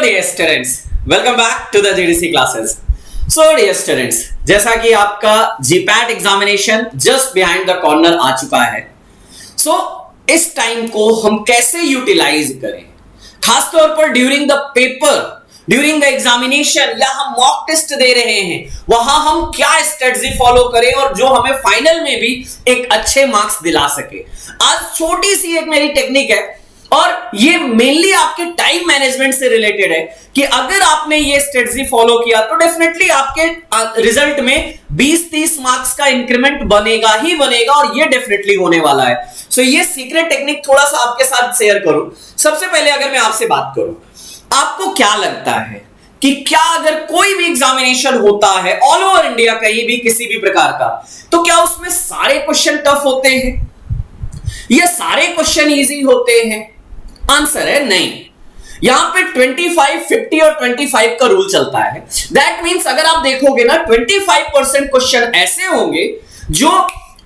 dear students, welcome back to the GDC classes. So dear students, जैसा कि आपका GPAT examination just behind the corner आ चुका है, so इस टाइम को हम कैसे यूटिलाइज करें, खासतौर पर during the paper, during the examination या हम मॉक टेस्ट दे रहे हैं, वहां हम क्या स्ट्रेटजी फॉलो करें और जो हमें फाइनल में भी एक अच्छे मार्क्स दिला सके। आज छोटी सी एक मेरी टेक्निक है और ये मेनली आपके टाइम मैनेजमेंट से रिलेटेड है कि अगर आपने ये स्ट्रेटजी फॉलो किया तो डेफिनेटली आपके रिजल्ट में 20-30 मार्क्स का इंक्रीमेंट बनेगा ही बनेगा और ये डेफिनेटली होने वाला है। सो ये सीक्रेट टेक्निक थोड़ा सा आपके साथ शेयर करूं। सबसे पहले अगर मैं आपसे बात करूं, आपको क्या लगता है कि क्या अगर कोई भी एग्जामिनेशन होता है ऑल ओवर इंडिया कहीं भी किसी भी प्रकार का, तो क्या उसमें सारे क्वेश्चन टफ होते हैं या सारे क्वेश्चन इजी होते हैं? आंसर है नहीं। यहां पे 25, 50 और 25 का रूल चलता है। दैट मींस अगर आप देखोगे ना 25% क्वेश्चन ऐसे होंगे जो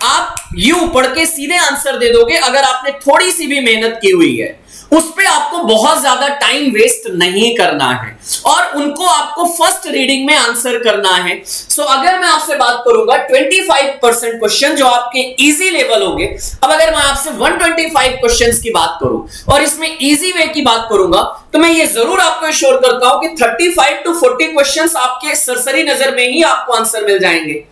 आप यूं पढ़ के सीधे आंसर दे दोगे अगर आपने थोड़ी सी भी मेहनत की हुई है, उस पे आपको बहुत ज्यादा टाइम वेस्ट नहीं करना है और उनको आपको फर्स्ट रीडिंग में आंसर करना है। सो अगर मैं आपसे बात करूंगा 25% क्वेश्चन जो आपके इजी लेवल होंगे, अब अगर मैं आपसे 125 क्वेश्चंस की बात करूं और इसमें इजी वे की बात करूंगा, तो मैं ये जरूर आपको श्योर करता हूं कि 35 to 40 क्वेश्चंस आपके सरसरी नजर में ही आपको आंसर मिल जाएंगे।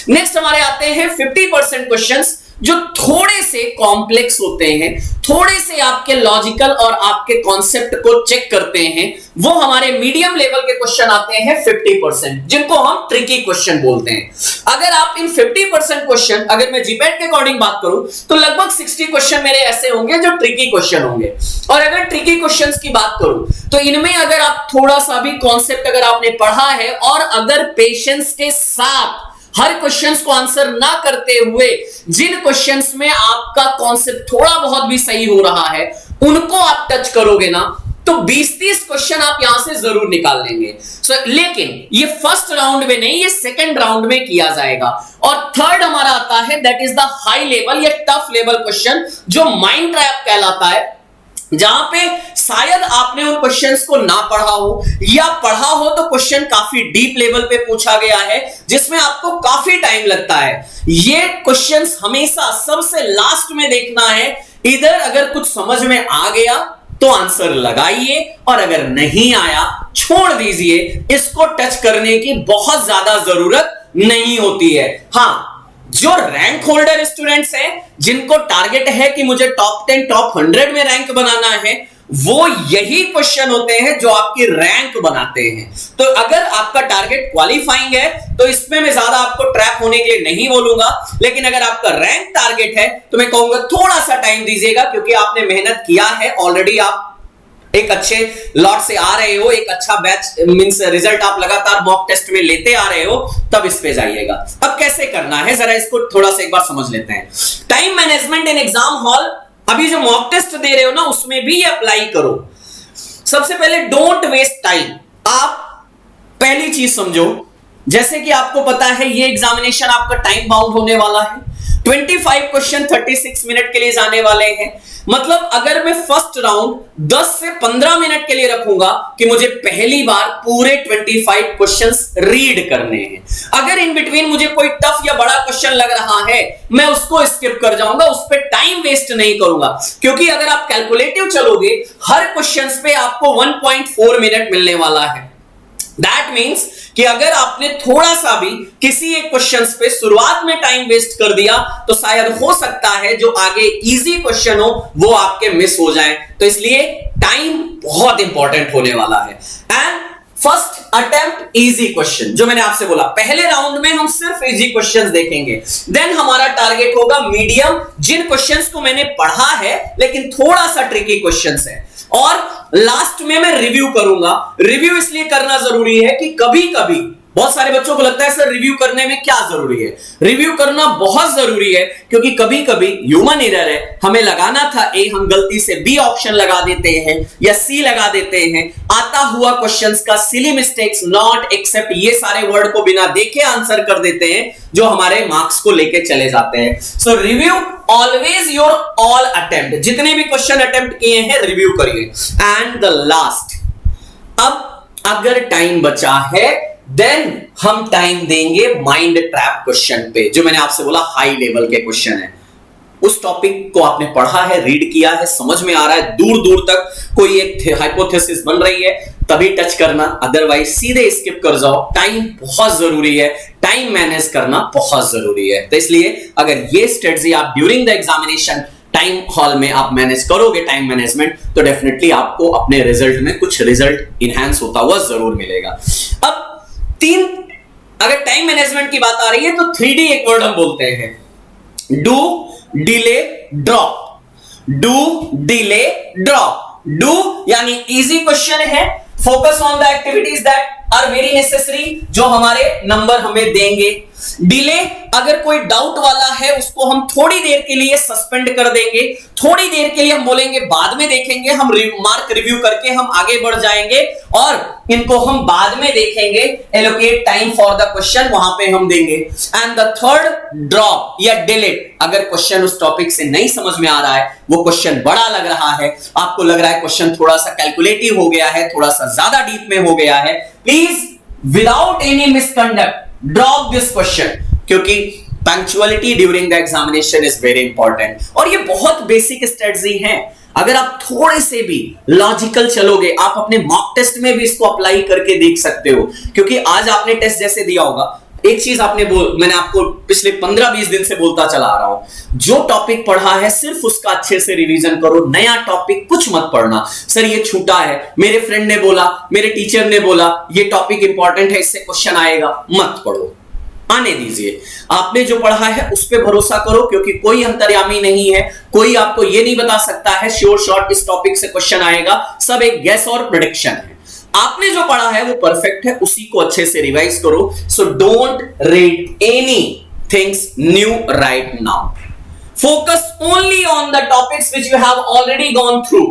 नेक्स्ट हमारे आते हैं 50% क्वेश्चंस जो थोड़े से कॉम्प्लेक्स होते हैं, थोड़े से आपके लॉजिकल और आपके कॉन्सेप्ट को चेक करते हैं, वो हमारे मीडियम लेवल के क्वेश्चन आते हैं 50%, जिनको हम ट्रिकी क्वेश्चन बोलते हैं। अगर आप इन 50% क्वेश्चन, अगर मैं जीपैट के अकॉर्डिंग बात करूं तो लगभग 60 क्वेश्चन मेरे ऐसे होंगे जो ट्रिकी क्वेश्चन होंगे। और अगर ट्रिकी क्वेश्चंस की बात करूं तो इनमें अगर आप थोड़ा सा भी कॉन्सेप्ट अगर आपने पढ़ा है और अगर पेशेंस के साथ हर क्वेश्चंस को आंसर ना करते हुए जिन क्वेश्चंस में आपका कॉन्सेप्ट थोड़ा बहुत भी सही हो रहा है उनको आप टच करोगे ना, तो 20-30 क्वेश्चन आप यहां से जरूर निकाल लेंगे। लेकिन ये फर्स्ट राउंड में नहीं, ये सेकंड राउंड में किया जाएगा। और थर्ड हमारा आता है that is the high level या टफ लेवल क्वेश्चन जो माइंड ट्रैप कहलाता है, जहां पे शायद आपने उन क्वेश्चंस को ना पढ़ा हो या पढ़ा हो तो क्वेश्चन काफी डीप लेवल पे पूछा गया है जिसमें आपको काफी टाइम लगता है। ये क्वेश्चंस हमेशा सबसे लास्ट में देखना है। इधर अगर कुछ समझ में आ गया तो आंसर लगाइए और अगर नहीं आया छोड़ दीजिए, इसको टच करने की बहुत ज्यादा जरूरत नहीं होती है। हाँ, जो रैंक होल्डर स्टूडेंट्स हैं जिनको टारगेट है कि मुझे टॉप 10 टॉप 100 में रैंक बनाना है, वो यही क्वेश्चन होते हैं जो आपकी रैंक बनाते हैं। तो अगर आपका टारगेट क्वालिफाइंग है तो इसमें मैं ज्यादा आपको ट्रैप होने के लिए नहीं बोलूंगा, लेकिन अगर आपका रैंक टारगेट है तो मैं कहूंगा थोड़ा सा टाइम दीजिएगा, क्योंकि आपने मेहनत किया है ऑलरेडी, आप एक अच्छे लॉट से आ रहे हो, एक अच्छा बैच मींस रिजल्ट आप लगातार मॉक टेस्ट में लेते आ रहे हो, तब इस पे जाइएगा। अब कैसे करना है जरा इसको थोड़ा सा एक बार समझ लेते हैं। Time management in exam hall, अभी जो मॉक टेस्ट दे रहे हो ना उसमें भी अप्लाई करो। सबसे पहले डोंट वेस्ट टाइम। आप पहली चीज समझो, जैसे कि आपको पता है ये एग्जामिनेशन आपका टाइम बाउंड होने वाला है। 25 क्वेश्चन 36 मिनट के लिए जाने वाले हैं। मतलब अगर मैं फर्स्ट राउंड 10 से 15 मिनट के लिए रखूंगा कि मुझे पहली बार पूरे 25 क्वेश्चंस रीड करने हैं, अगर इन बिटवीन मुझे कोई टफ या बड़ा क्वेश्चन लग रहा है मैं उसको स्किप कर जाऊंगा, उस पर टाइम वेस्ट नहीं करूंगा। क्योंकि अगर आप कैलकुलेटिव चलोगे हर क्वेश्चंस पे आपको 1.4 मिनट मिलने वाला है। दैट मीन्स कि अगर आपने थोड़ा सा भी किसी एक क्वेश्चन पे शुरुआत में टाइम वेस्ट कर दिया तो शायद हो सकता है जो आगे इजी क्वेश्चन हो वो आपके मिस हो जाए। तो इसलिए टाइम बहुत इंपॉर्टेंट होने वाला है। And first attempt easy question, जो मैंने आपसे बोला पहले राउंड में हम सिर्फ इजी क्वेश्चंस देखेंगे, देन हमारा टारगेट होगा मीडियम, जिन क्वेश्चंस को मैंने पढ़ा है लेकिन थोड़ा सा ट्रिकी क्वेश्चंस है। और लास्ट में मैं रिव्यू करूंगा। रिव्यू इसलिए करना जरूरी है कि कभी कभी बहुत सारे बच्चों को लगता है सर रिव्यू करने में क्या जरूरी है। रिव्यू करना बहुत जरूरी है क्योंकि कभी कभी ह्यूमन एरर है, हमें लगाना था ए, हम गलती से बी ऑप्शन लगा देते हैं या सी लगा देते हैं। आता हुआ क्वेश्चंस का सिली मिस्टेक्स, नॉट, एक्सेप्ट, ये सारे वर्ड को बिना देखे आंसर कर देते हैं जो हमारे मार्क्स को लेके चले जाते हैं। So review always your all attempt, जितने भी क्वेश्चन अटेम्प्ट किए हैं रिव्यू करिए। एंड द लास्ट, अब अगर टाइम बचा है देन हम टाइम देंगे माइंड ट्रैप क्वेश्चन पे, जो मैंने आपसे बोला हाई लेवल के क्वेश्चन है। उस टॉपिक को आपने पढ़ा है, रीड किया है, समझ में आ रहा है, दूर दूर तक कोई एक हाइपोथेसिस बन रही है तभी टच करना, अदरवाइज सीधे स्किप कर जाओ। टाइम बहुत जरूरी है, टाइम मैनेज करना बहुत जरूरी है। तो इसलिए अगर ये स्ट्रेटजी आप during the examination time hall में आप मैनेज करोगे, टाइम मैनेजमेंट, तो डेफिनेटली आपको अपने रिजल्ट में कुछ रिजल्ट इनहैंस होता हुआ जरूर मिलेगा। अब अगर टाइम मैनेजमेंट की बात आ रही है तो 3D एक वर्ड हम बोलते हैं, do delay drop. Do delay drop. Do यानी इजी क्वेश्चन है, focus on the activities that are very necessary, जो हमारे नंबर हमें देंगे। डिले, अगर कोई डाउट वाला है उसको हम थोड़ी देर के लिए सस्पेंड कर देंगे, थोड़ी देर के लिए हम बोलेंगे बाद में देखेंगे, हम मार्क रिव्यू करके हम आगे बढ़ जाएंगे और इनको हम बाद में देखेंगे, allocate time for the question वहां पे हम देंगे। एंड द थर्ड, ड्रॉप या डिलीट, अगर क्वेश्चन उस टॉपिक से नहीं समझ में आ रहा है, वो क्वेश्चन बड़ा लग रहा है, आपको लग रहा है क्वेश्चन थोड़ा सा कैलकुलेटिव हो गया है, थोड़ा सा ज्यादा डीप में हो गया है, please without any misconduct drop this question, क्योंकि punctuality during the examination is very important. और ये बहुत बेसिक स्ट्रेटजी है, अगर आप थोड़े से भी लॉजिकल चलोगे, आप अपने मॉक टेस्ट में भी इसको अप्लाई करके देख सकते हो। क्योंकि आज आपने टेस्ट जैसे दिया होगा, एक चीज मैंने आपको पिछले 15-20 दिन से बोलता चला आ रहा हूं, जो टॉपिक पढ़ा है सिर्फ उसका अच्छे से रिवीजन करो, नया टॉपिक कुछ मत पढ़ना। सर ये छूटा है, मेरे फ्रेंड ने बोला, मेरे टीचर ने बोला, ये टॉपिक इंपॉर्टेंट है, इससे क्वेश्चन आएगा, मत पढ़ो, आने दीजिए। आपने जो पढ़ा है उस पर भरोसा करो, क्योंकि कोई अंतर्यामी नहीं है, कोई आपको ये नहीं बता सकता है श्योर शॉर्ट इस टॉपिक से क्वेश्चन आएगा, सब एक गेस और प्रेडिक्शन है। आपने जो पढ़ा है वो परफेक्ट है, उसी को अच्छे से रिवाइज करो। So don't read any things new right now, focus only on the topics which you have already gone through,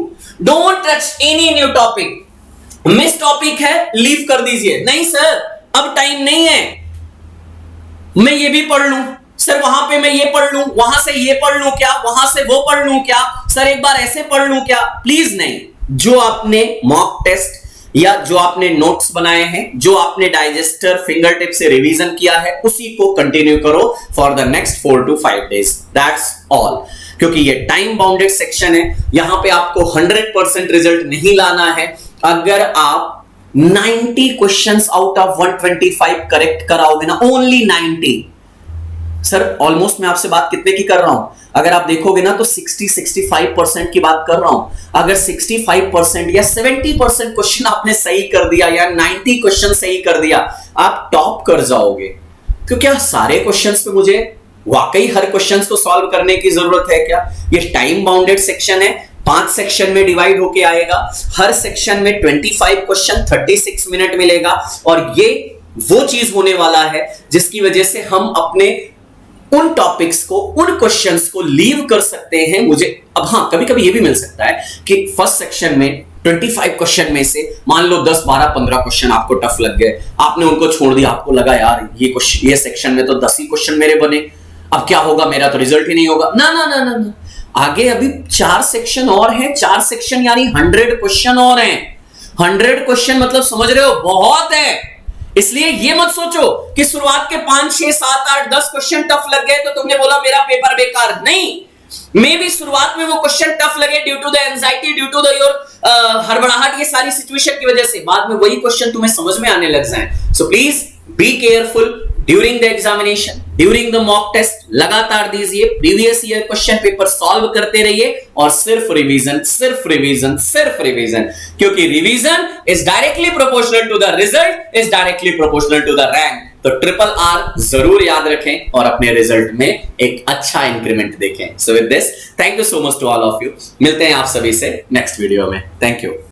don't touch any new topic. Miss topic है, लीव कर दीजिए, नहीं सर अब टाइम नहीं है, मैं ये भी पढ़ लूं सर, वहां पे मैं ये पढ़ लूं, वहां से ये पढ़ लूं क्या, वहां से वो पढ़ लूं क्या, सर एक बार ऐसे पढ़ लूं क्या, प्लीज नहीं। जो आपने मॉक टेस्ट या जो आपने नोट्स बनाए हैं, जो आपने डाइजेस्टर फिंगर टिप से रिवीजन किया है, उसी को कंटिन्यू करो for the next 4 to 5 days, that's all. क्योंकि ये टाइम बाउंडेड सेक्शन है, यहां पे आपको 100% रिजल्ट नहीं लाना है। अगर आप 90 क्वेश्चंस आउट ऑफ 125 करेक्ट कराओगे ना, ओनली 90, सर ऑलमोस्ट मैं आपसे बात कितने की कर रहा हूं, अगर आप देखोगे ना तो 60-65% की बात कर रहा हूं। अगर 65% या 70% क्वेश्चन आपने सही कर दिया या 90 क्वेश्चन सही कर दिया, आप टॉप कर जाओगे। क्योंकि सारे क्वेश्चंस पे मुझे वाकई हर क्वेश्चंस को सॉल्व करने की जरूरत है क्या? ये टाइम बाउंडेड सेक्शन है, 5 सेक्शन में डिवाइड होके आएगा, हर सेक्शन में 25 क्वेश्चन, 36 मिनट मिलेगा। और ये वो चीज होने वाला है जिसकी वजह से हम अपने उन टॉपिक्स को, उन क्वेश्चंस को लीव कर सकते हैं। मुझे अब हाँ, कभी कभी ये भी मिल सकता है कि फर्स्ट सेक्शन में 25 क्वेश्चन में से मान लो 10, 12, 15 क्वेश्चन आपको टफ लग गए, आपने उनको छोड़ दिया, आपको लगा यार ये सेक्शन में तो 10 ही क्वेश्चन मेरे बने, अब क्या होगा, मेरा तो रिजल्ट ही नहीं होगा। ना ना ना ना ना, आगे अभी 4 सेक्शन और हैं, 4 सेक्शन यानी 100 क्वेश्चन और हैं। 100 क्वेश्चन मतलब समझ रहे हो, बहुत है। इसलिए ये मत सोचो कि शुरुआत के 5, 6, 7, 8, 10 क्वेश्चन टफ लग गए तो तुमने बोला मेरा पेपर बेकार। नहीं, मे भी शुरुआत में वो क्वेश्चन टफ लगे due to the anxiety, due to the your हड़बड़ाहट, ये सारी सिचुएशन की वजह से, बाद में वही क्वेश्चन तुम्हें समझ में आने लग जाएं। So please be careful during the examination, during the mock test. लगातार दीजिए, previous year question paper solve करते रहिए और सिर्फ रिवीजन, सिर्फ रिवीजन, सिर्फ रिवीजन, क्योंकि revision is directly proportional to the result, is directly proportional to the rank. तो RRR जरूर याद रखें और अपने रिजल्ट में एक अच्छा इंक्रीमेंट देखें। So with this, thank you so much to all of you. मिलते हैं आप सभी से नेक्स्ट वीडियो में। Thank you.